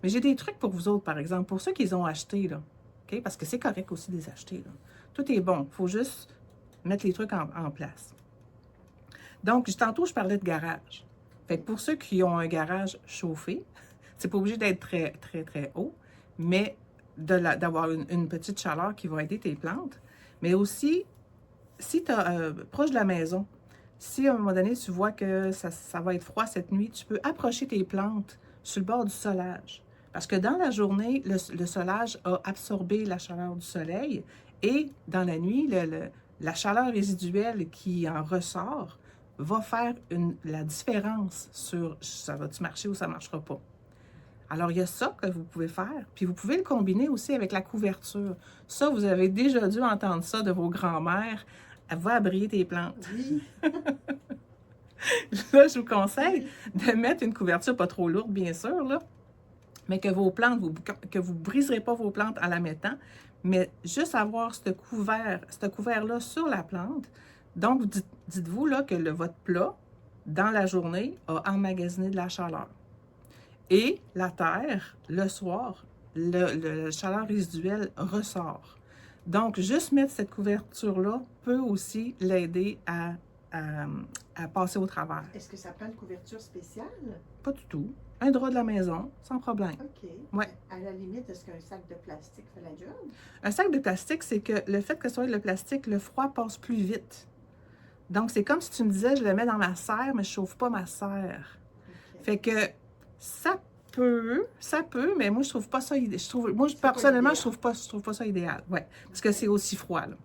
Mais j'ai des trucs pour vous autres, par exemple, pour ceux qui les ont achetés, là. OK? Parce que c'est correct aussi de les acheter, là. Tout est bon. Il faut juste mettre les trucs en place. Donc, tantôt, je parlais de garage. Fait que pour ceux qui ont un garage chauffé, c'est pas obligé d'être très, très, très haut, mais d'avoir une petite chaleur qui va aider tes plantes. Mais aussi, si tu as proche de la maison, si à un moment donné, tu vois que ça va être froid cette nuit, tu peux approcher tes plantes sur le bord du solage. Parce que dans la journée, le solage a absorbé la chaleur du soleil et dans la nuit, la chaleur résiduelle qui en ressort va faire la différence sur ça va-tu marcher ou ça ne marchera pas. Alors, il y a ça que vous pouvez faire. Puis, vous pouvez le combiner aussi avec la couverture. Ça, vous avez déjà dû entendre ça de vos grands-mères. Va abrier tes plantes. Oui. Là, je vous conseille de mettre une couverture pas trop lourde, bien sûr, là, mais que vos plantes, que vous ne briserez pas vos plantes en la mettant, mais juste avoir ce couvert-là sur la plante. Donc, dites-vous là que votre plat, dans la journée, a emmagasiné de la chaleur. Et la terre, le soir, la chaleur résiduelle ressort. Donc, juste mettre cette couverture-là peut aussi l'aider à passer au travers. Est-ce que ça prend une couverture spéciale? Pas du tout. Un drap de la maison, sans problème. OK. Ouais. À la limite, est-ce qu'un sac de plastique fait la job? Un sac de plastique, c'est que le fait que ce soit le plastique, le froid passe plus vite. Donc, c'est comme si tu me disais, je le mets dans ma serre, mais je ne chauffe pas ma serre. OK. Fait que ça peut, mais moi, je trouve pas ça idéal. Moi, personnellement, je trouve pas ça idéal. Ouais, parce que c'est aussi froid, là.